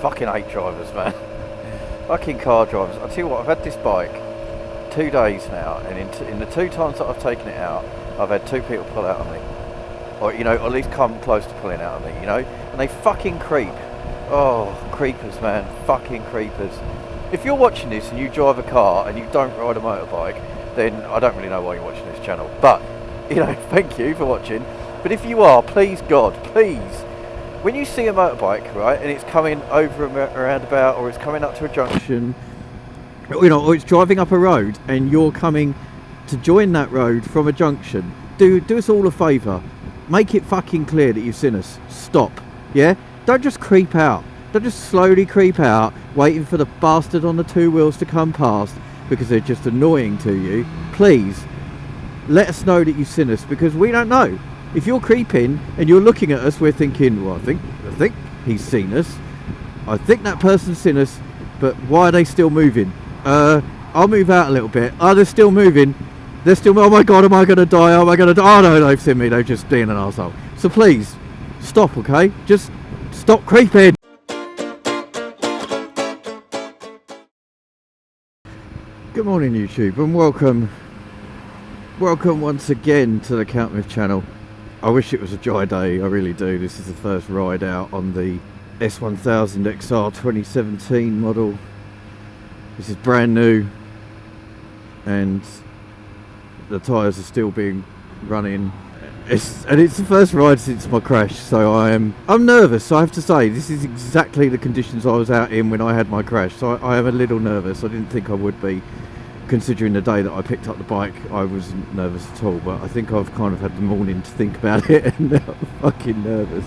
fucking hate drivers, man. Fucking car drivers. I tell you what, I've had this bike 2 days now, and in the 2 times that I've taken it out, I've had 2 people pull out on me, or you know, or at least come close to pulling out on me, you know, and they fucking creep. Oh, creepers, man, fucking creepers. If you're watching this and you drive a car and you don't ride a motorbike, then I don't really know why you're watching this channel. But you know, thank you for watching. But if you are, please God, please, when you see a motorbike, right, and it's coming over a roundabout, or it's coming up to a junction, you know, or it's driving up a road and you're coming to join that road from a junction, do us all a favour. Make it fucking clear that you've seen us. Stop. Yeah? Don't just creep out. Don't just slowly creep out, waiting for the bastard on the 2 wheels to come past because they're just annoying to you. Please, let us know that you've seen us, because we don't know. If you're creeping and you're looking at us, we're thinking, well, I think he's seen us. I think that person's seen us, but why are they still moving? I'll move out a little bit. Oh, they're still moving. They're still, oh my God, am I going to die? Am I going to die? Oh no, they've seen me. They're just being an arsehole. So please, stop, okay? Just stop creeping. Good morning, YouTube, and welcome once again to the Countmouth channel. I wish it was a dry day, I really do. This is the first ride out on the S1000XR 2017 model. This is brand new, and the tyres are still being running. It's the first ride since my crash, so I'm nervous. I have to say, this is exactly the conditions I was out in when I had my crash. So I am a little nervous. I didn't think I would be, considering the day that I picked up the bike. I wasn't nervous at all, but I think I've kind of had the morning to think about it, and now I'm fucking nervous.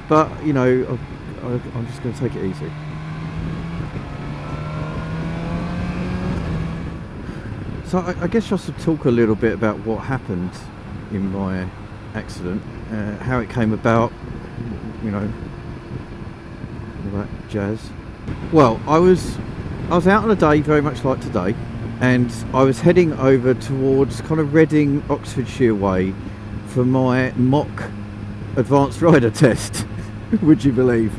But you know, I'm just going to take it easy. So I guess I should talk a little bit about what happened in my accident, how it came about, you know, all that jazz. Well, I was out on a day very much like today, and I was heading over towards kind of Reading, Oxfordshire way for my mock advanced rider test. Would you believe?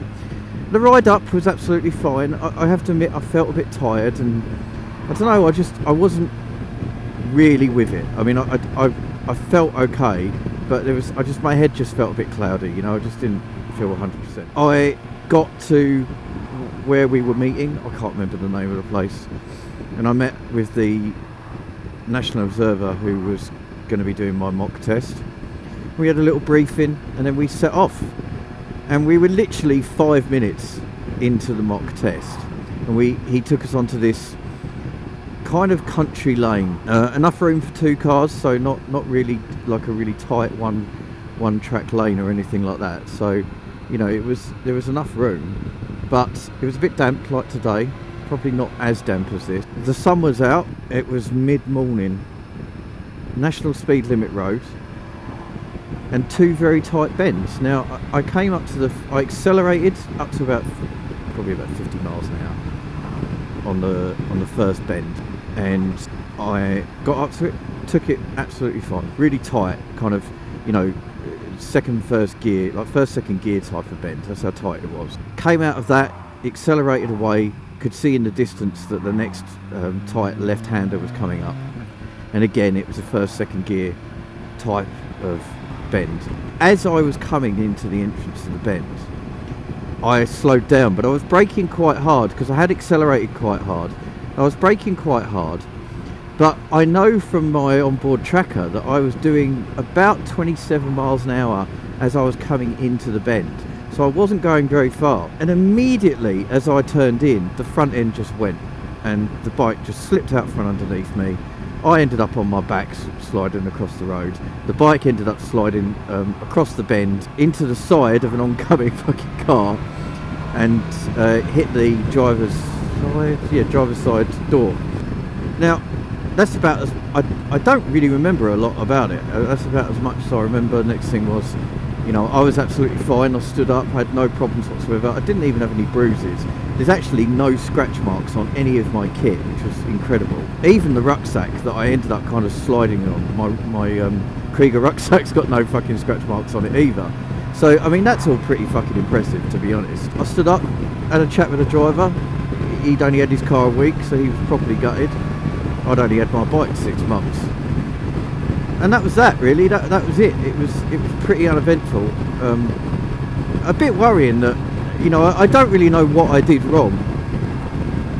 The ride up was absolutely fine. I have to admit, I felt a bit tired, and I don't know, I wasn't really with it. I mean, I felt okay, but my head just felt a bit cloudy, you know. I just didn't feel 100%. I got to where we were meeting, I can't remember the name of the place, and I met with the National Observer who was going to be doing my mock test. We had a little briefing, and then we set off, and we were literally 5 minutes into the mock test, and he took us onto this kind of country lane, enough room for 2 cars, so not really like a really tight one track lane or anything like that. So you know, there was enough room, but it was a bit damp like today, probably not as damp as this. The sun was out, it was mid-morning, national speed limit road, and 2 very tight bends. Now I came up to I accelerated up to probably about 50 miles an hour on the first bend, and I got up to it, took it absolutely fine, really tight, kind of, you know, first second gear type of bend. That's how tight it was. Came out of that, accelerated away, could see in the distance that the next tight left-hander was coming up, and again it was a first second gear type of bend. As I was coming into the entrance to the bend, I slowed down, but I was braking quite hard because I had accelerated quite hard. I was braking quite hard, but I know from my onboard tracker that I was doing about 27 miles an hour as I was coming into the bend, so I wasn't going very far. And immediately as I turned in, the front end just went, and the bike just slipped out from underneath me. I ended up on my back sliding across the road. The bike ended up sliding across the bend into the side of an oncoming fucking car, and hit the driver's side door. Now that's about as I don't really remember a lot about it. That's about as much as I remember. Next thing was, you know, I was absolutely fine. I stood up, had no problems whatsoever. I didn't even have any bruises. There's actually no scratch marks on any of my kit, which was incredible. Even the rucksack that I ended up kind of sliding on, my Krieger rucksack's got no fucking scratch marks on it either. So, I mean, that's all pretty fucking impressive, to be honest. I stood up, had a chat with the driver. He'd only had his car a week, so he was properly gutted. I'd only had my bike 6 months. And that was that, really. That was it. It was pretty uneventful. A bit worrying that, you know, I don't really know what I did wrong,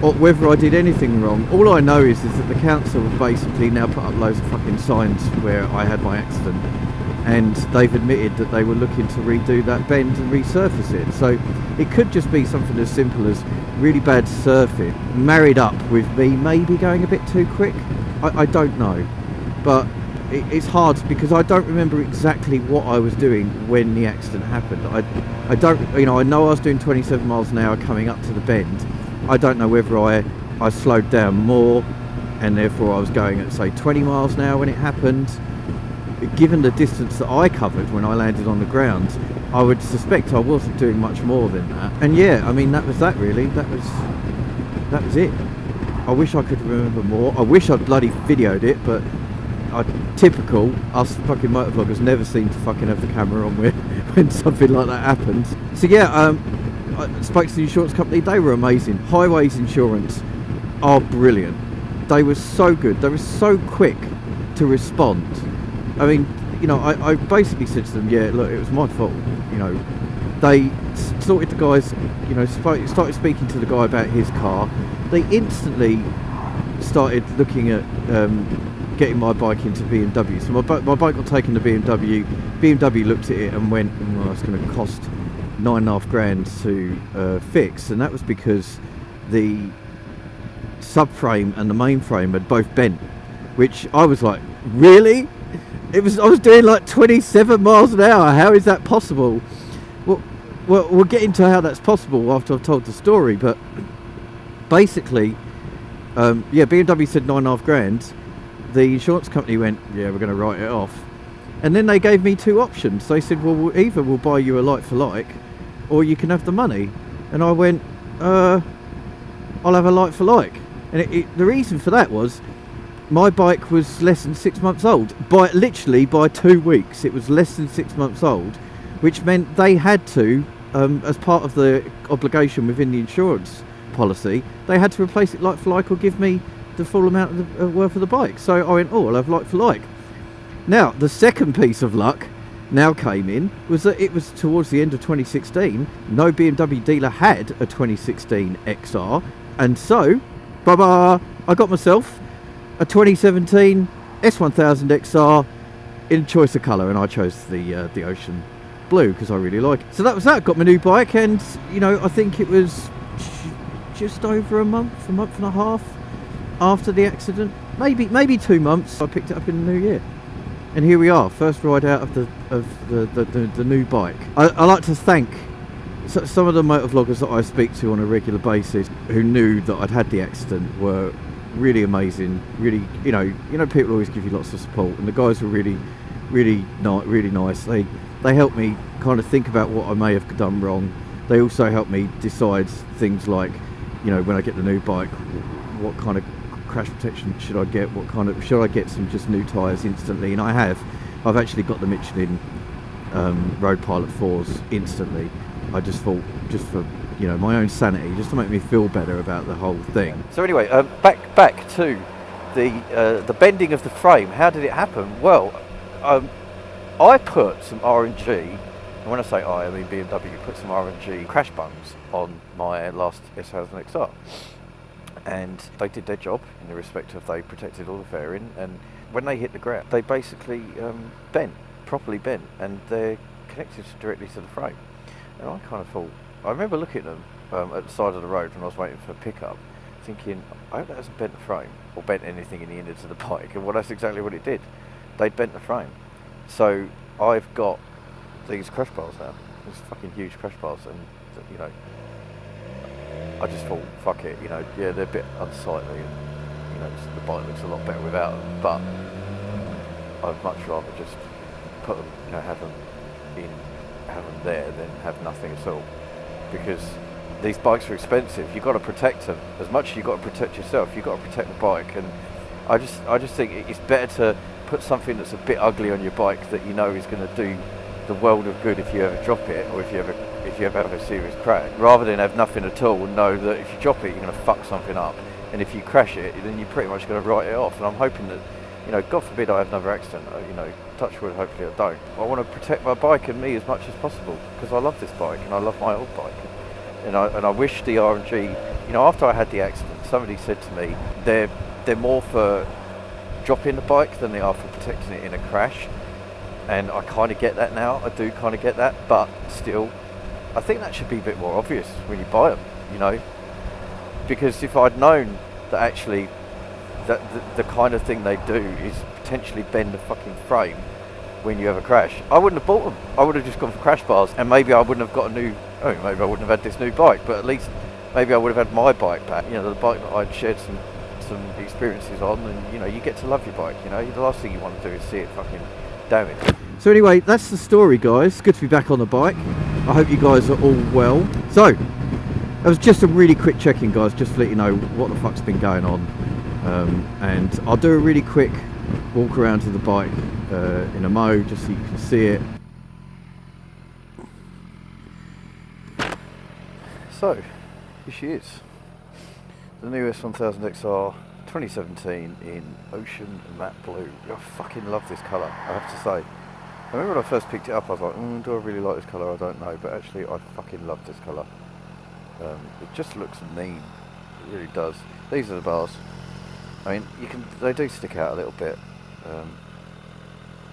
or whether I did anything wrong. All I know is that the council have basically now put up loads of fucking signs where I had my accident, and they've admitted that they were looking to redo that bend and resurface it. So it could just be something as simple as really bad surfing married up with me maybe going a bit too quick. I don't know, but it's hard because I don't remember exactly what I was doing when the accident happened. I don't, you know, I know I was doing 27 miles an hour coming up to the bend. I don't know whether I slowed down more and therefore I was going at, say, 20 miles an hour when it happened. Given the distance that I covered when I landed on the ground, I would suspect I wasn't doing much more than that. And yeah, I mean, that was that really. That was it. I wish I could remember more. I wish I'd bloody videoed it, but typical, us fucking motovloggers never seem to fucking have the camera on when something like that happens. So yeah, I spoke to the insurance company. They were amazing. Highways Insurance are brilliant. They were so good. They were so quick to respond. I mean, you know, I basically said to them, yeah, look, it was my fault. You know, they sorted the guys, you know, started speaking to the guy about his car. They instantly started looking at getting my bike into BMW. So my bike got taken to BMW. BMW looked at it and went, well, it's going to cost £9,500 to fix, and that was because the subframe and the mainframe had both bent, which I was like, really? I was doing like 27 miles an hour. How is that possible? Well, we'll get into how that's possible after I've told the story. But basically, yeah, BMW said £9,500. The insurance company went, yeah, we're going to write it off. And then they gave me two options. They said, well, either we'll buy you a like for like, or you can have the money. And I went, I'll have a like for like. And the reason for that was, my bike was less than 6 months old. Literally by 2 weeks, it was less than 6 months old, which meant they had to, as part of the obligation within the insurance policy, they had to replace it like for like or give me the full amount of the worth of the bike. So I went, oh, I'll have like for like. Now, the second piece of luck now came in was that it was towards the end of 2016. No BMW dealer had a 2016 XR, and so, I got myself a 2017 S1000 XR in choice of colour, and I chose the ocean blue because I really like it. So that was that. Got my new bike, and you know, I think it was just over a month and a half after the accident, maybe 2 months. I picked it up in the new year, and here we are, first ride out of the new bike. I like to thank some of the motovloggers that I speak to on a regular basis who knew that I'd had the accident. Were really amazing, really, you know, people always give you lots of support, and the guys were really nice. They helped me kind of think about what I may have done wrong. They also helped me decide things like, you know, when I get the new bike, what kind of crash protection should I get, should I get some just new tyres instantly, and I've actually got the Michelin Road Pilot 4s instantly. I just thought, just for, you know, my own sanity, just to make me feel better about the whole thing. So anyway, back to the bending of the frame. How did it happen? Well, I put some RNG, and when I say I mean BMW, put some RNG crash bungs on my last S1000 XR, and they did their job in the respect of they protected all the fairing, and when they hit the ground, they basically properly bent, and they're connected directly to the frame. And I kind of thought, I remember looking at them at the side of the road when I was waiting for pickup, thinking, I hope that hasn't bent the frame or bent anything in the innards of the bike. And well, that's exactly what it did. They'd bent the frame. So I've got these crash bars now, these fucking huge crash bars, and you know, I just thought, fuck it, you know, yeah, they're a bit unsightly, and you know, the bike looks a lot better without them, but I'd much rather just put them, you know, have them there than have nothing at all, because these bikes are expensive. You've got to protect them as much as you've got to protect yourself. You've got to protect the bike, and I just think it's better to put something that's a bit ugly on your bike that you know is going to do the world of good if you ever drop it, or if you ever have a serious crash, rather than have nothing at all and know that if you drop it you're going to fuck something up, and if you crash it then you're pretty much going to write it off. And I'm hoping that, you know, God forbid I have another accident, you know, touch wood, hopefully I don't. I want to protect my bike and me as much as possible, because I love this bike and I love my old bike, and I wish the R&G, you know, after I had the accident, somebody said to me they're more for dropping the bike than they are for protecting it in a crash. And I kind of get that now, I do kind of get that, but still, I think that should be a bit more obvious when you buy them, you know, because if I'd known that actually that the kind of thing they do is potentially bend the fucking frame when you have a crash, I wouldn't have bought them. I would have just gone for crash bars, and maybe I wouldn't have got maybe I wouldn't have had this new bike, but at least maybe I would have had my bike back, you know, the bike that I'd shared some experiences on. And you know, you get to love your bike, you know, the last thing you want to do is see it fucking damaged. So anyway, that's the story, guys. Good to be back on the bike. I hope you guys are all well. So that was just a really quick check-in, guys, just to let you know what the fuck's been going on. And I'll do a really quick walk around to the bike in a mo, just so you can see it. So here she is, the new S1000XR 2017 in ocean matte blue. I fucking love this colour, I have to say. I remember when I first picked it up I was like, do I really like this colour? I don't know, but actually I fucking love this colour. It just looks mean, it really does. These are the bars. I mean, they do stick out a little bit,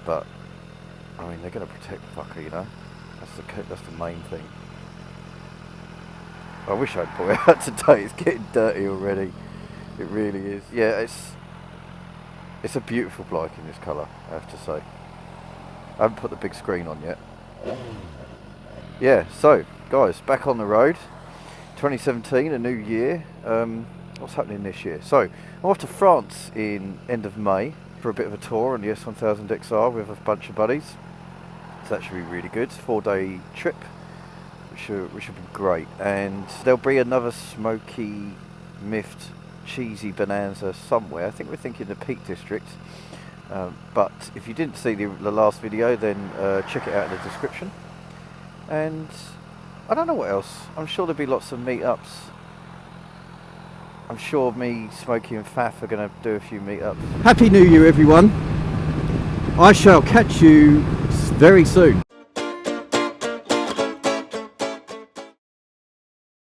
but I mean, they're going to protect the fucker, you know. That's the main thing. I wish I'd pull it out today. It's getting dirty already. It really is. Yeah, it's a beautiful bike in this colour, I have to say. I haven't put the big screen on yet. Yeah, so guys, back on the road. 2017, a new year. What's happening this year? So I'm off to France in end of May for a bit of a tour on the S1000XR with a bunch of buddies. So that should be really good. 4-day trip, which should be great. And there'll be another smoky, miffed, cheesy bonanza somewhere. I think we're thinking the Peak District. But if you didn't see the last video, then check it out in the description. And I don't know what else. I'm sure there'll be lots of meetups. I'm sure me, Smokey and Faf are going to do a few meetups. Happy New Year, everyone. I shall catch you very soon.